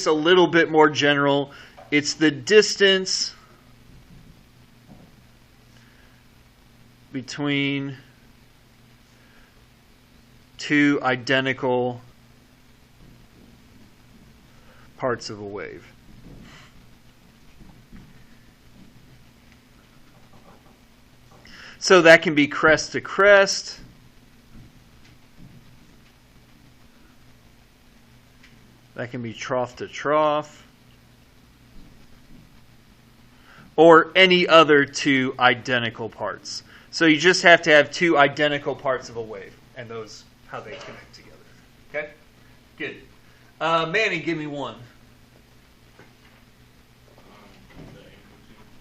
this a little bit more general. It's the distance between two identical parts of a wave. So that can be crest to crest. That can be trough to trough. Or any other two identical parts. So you just have to have two identical parts of a wave. And those, how they connect together. Okay? Good. Manny, give me one.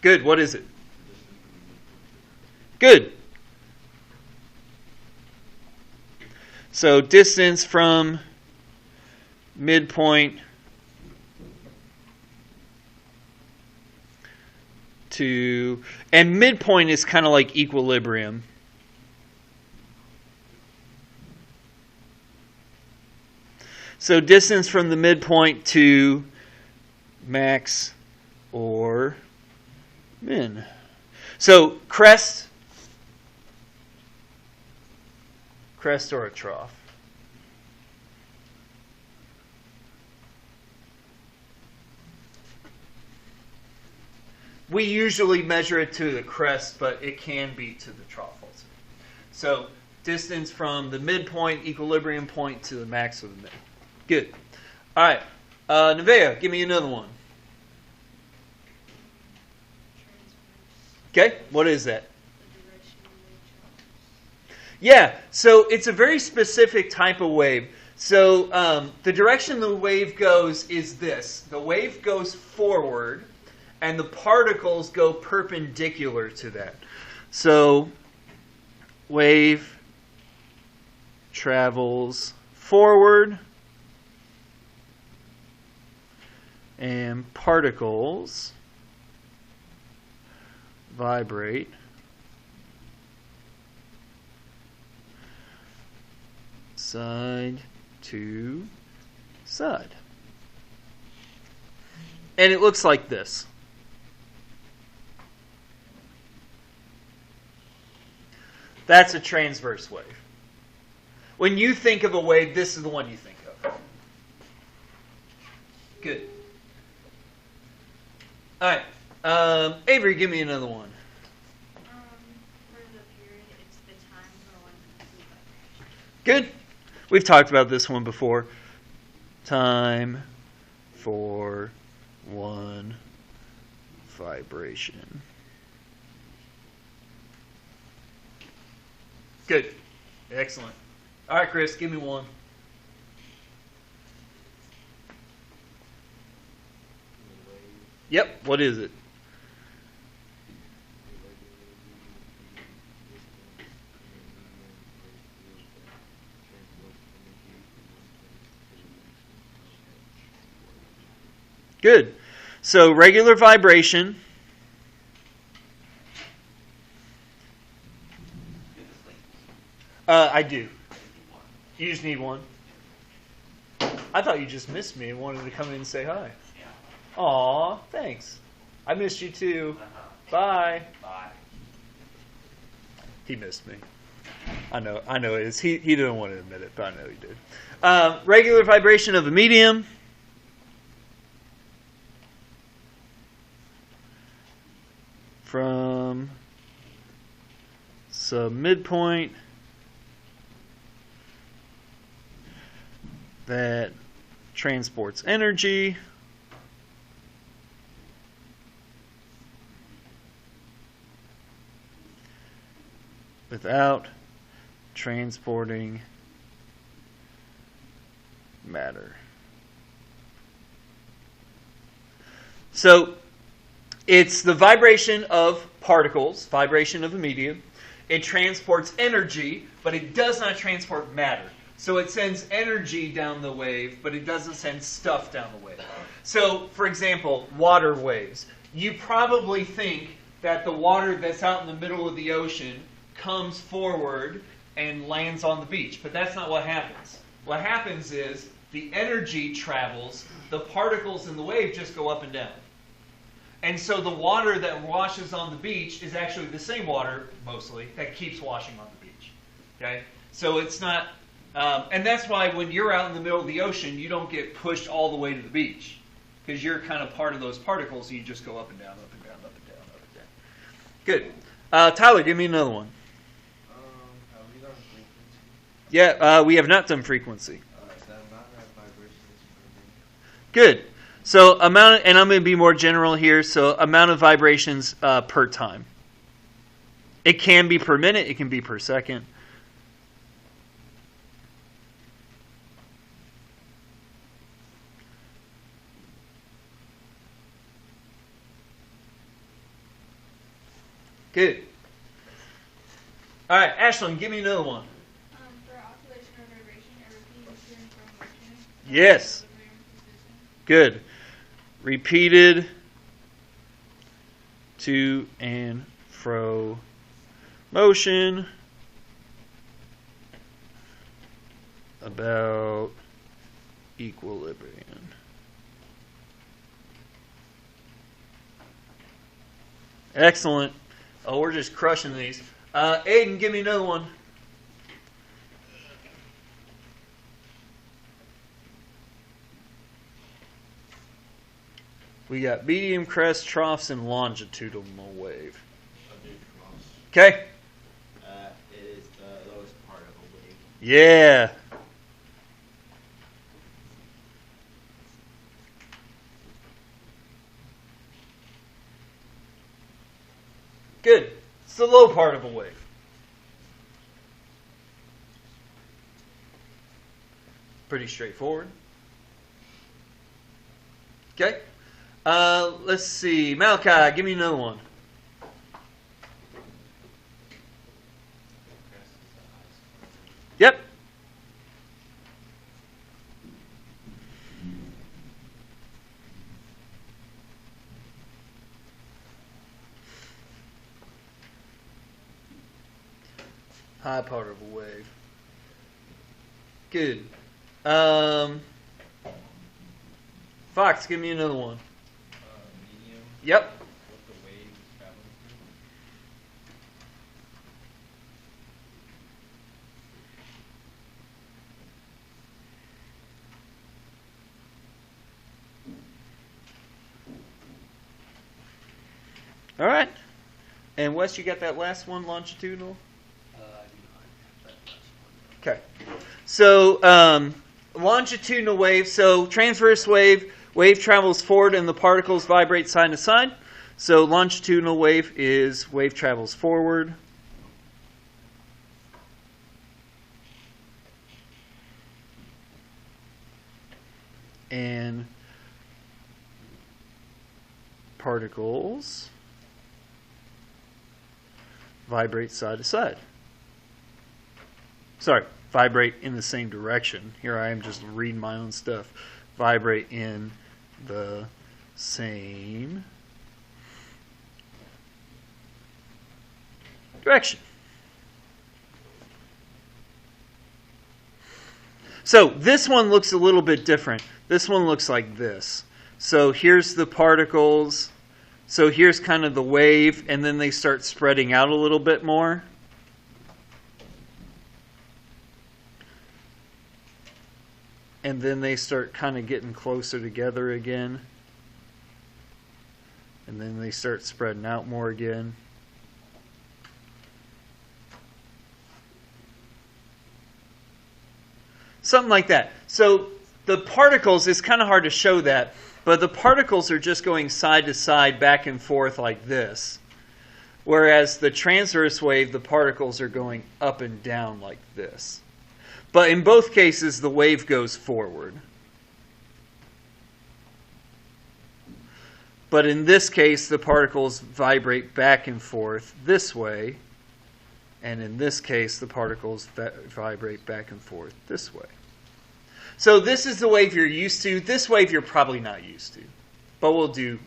Good. What is it? Good. So distance from midpoint to, and midpoint is kind of like equilibrium. So distance from the midpoint to max or min. So crest or a trough. We usually measure it to the crest, but it can be to the trough also. So distance from the midpoint, equilibrium point, to the max of the min. Good. All right. Nevaeh, give me another one. Okay. What is that? Yeah. So it's a very specific type of wave. So the direction the wave goes is this. The wave goes forward, and the particles go perpendicular to that. So wave travels forward, and particles vibrate side to side. And it looks like this. That's a transverse wave. When you think of a wave, this is the one you think of. Good. All right. Avery, give me another one. For the period, it's the time for one complete vibration. Good. We've talked about this one before. Time for one vibration. Good. Excellent. All right, Chris, give me one. Yep. What is it? Good. So regular vibration. I do. You just need one. I thought you just missed me and wanted to come in and say hi. Yeah. Aw, thanks. I missed you too. Bye. Bye. He missed me. I know it is. He didn't want to admit it, but I know he did. Regular vibration of a medium. From sub-midpoint that transports energy without transporting matter. So it's the vibration of particles, vibration of a medium. It transports energy, but it does not transport matter. So it sends energy down the wave, but it doesn't send stuff down the wave. So, for example, water waves. You probably think that the water that's out in the middle of the ocean comes forward and lands on the beach, but that's not what happens. What happens is the energy travels, the particles in the wave just go up and down. And so the water that washes on the beach is actually the same water, mostly, that keeps washing on the beach. Okay? So it's not, and that's why when you're out in the middle of the ocean, you don't get pushed all the way to the beach. Because you're kind of part of those particles, you just go up and down, up and down, up and down, up and down. Good. Tyler, give me another one. Have we done frequency? Yeah, we have not done frequency. The amount of vibrations per minute. Good. So amount, and I'm going to be more general here. So amount of vibrations per time. It can be per minute. It can be per second. Good. All right, Ashlyn, give me another one. For oscillation or vibration, a repeating to and from motion. Yes. Good. Repeated to and fro motion about equilibrium. Excellent. Oh, we're just crushing these. Aiden, give me another one. We got medium crest, troughs, and longitudinal wave. Okay? It is the lowest part of a wave. Yeah. Good. It's the low part of a wave. Pretty straightforward. Okay. Let's see. Malachi, give me another one. Yep. High part of a wave. Good. Fox, give me another one. Medium. Yep. What the wave is traveling All right. And Wes, you got that last one, longitudinal? I do not have that last one. Okay. So longitudinal wave. So transverse wave travels forward and the particles vibrate side to side. So longitudinal wave is wave travels forward. And particles vibrate side to side. Sorry, vibrate in the same direction. Here I am just reading my own stuff. Vibrate in the same direction. So this one looks a little bit different. This one looks like this. So here's the particles. So here's kind of the wave, and then they start spreading out a little bit more. And then they start kind of getting closer together again. And then they start spreading out more again. Something like that. So the particles, it's kind of hard to show that, but the particles are just going side to side, back and forth like this. Whereas the transverse wave, the particles are going up and down like this. But in both cases, the wave goes forward. But in this case, the particles vibrate back and forth this way. And in this case, the particles vibrate back and forth this way. So this is the wave you're used to. This wave you're probably not used to. But we'll do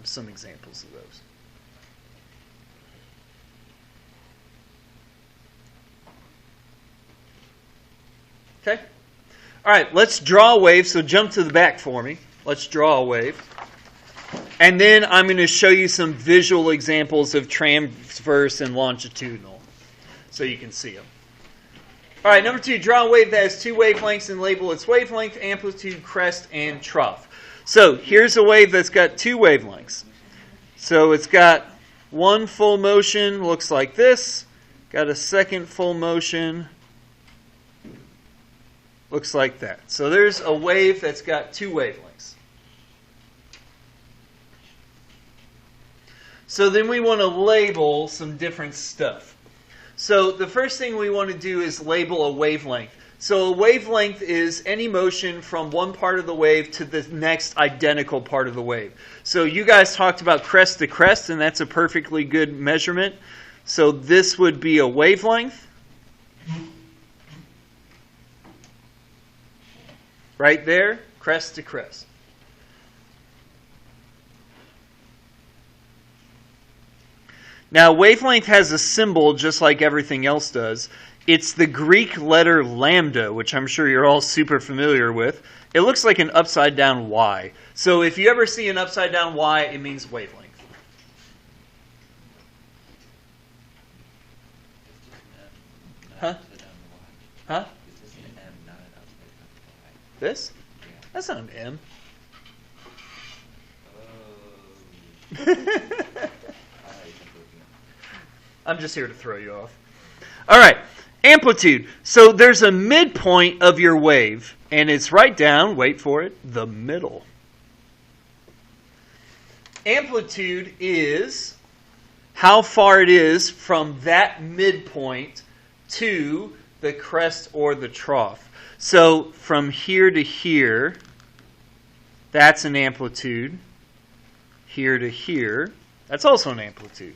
some examples of those. Okay? All right, let's draw a wave. So jump to the back for me. Let's draw a wave. And then I'm going to show you some visual examples of transverse and longitudinal so you can see them. All right, number 2, draw a wave that has 2 wavelengths and label its wavelength, amplitude, crest, and trough. So here's a wave that's got 2 wavelengths. So it's got one full motion, looks like this. Got a second full motion, looks like that. So there's a wave that's got 2 wavelengths. So then we want to label some different stuff. So the first thing we want to do is label a wavelength. So a wavelength is any motion from one part of the wave to the next identical part of the wave. So you guys talked about crest to crest, and that's a perfectly good measurement. So this would be a wavelength. Right there, crest to crest. Now, wavelength has a symbol just like everything else does. It's the Greek letter lambda, which I'm sure you're all super familiar with. It looks like an upside-down Y. So if you ever see an upside-down Y, it means wavelength. Huh? Huh? This? That's not an M. I'm just here to throw you off. All right, amplitude. So there's a midpoint of your wave, and it's right down, wait for it, the middle. Amplitude is how far it is from that midpoint to the crest or the trough. So from here to here, that's an amplitude. Here to here, that's also an amplitude.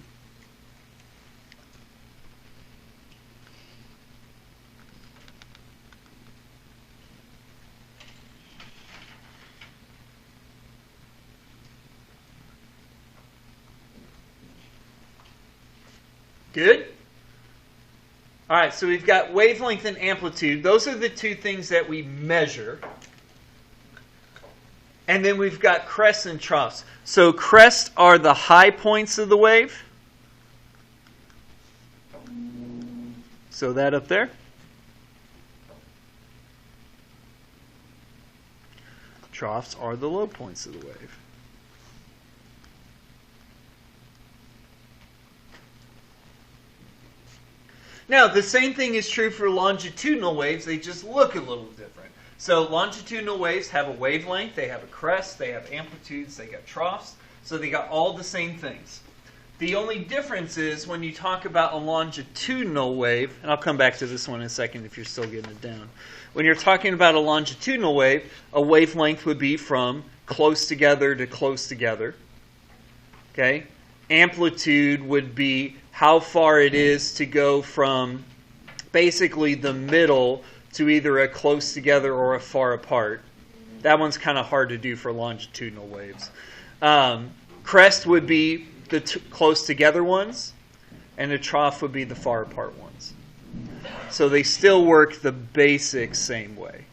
Good? All right, so we've got wavelength and amplitude. Those are the 2 things that we measure. And then we've got crests and troughs. So crests are the high points of the wave. So that up there. Troughs are the low points of the wave. Now, the same thing is true for longitudinal waves. They just look a little different. So longitudinal waves have a wavelength, they have a crest, they have amplitudes, they got troughs. So they got all the same things. The only difference is when you talk about a longitudinal wave, and I'll come back to this one in a second if you're still getting it down. When you're talking about a longitudinal wave, a wavelength would be from close together to close together. Okay? Amplitude would be how far it is to go from basically the middle to either a close together or a far apart. That one's kind of hard to do for longitudinal waves. Crest would be the close together ones, and a trough would be the far apart ones. So they still work the basic same way.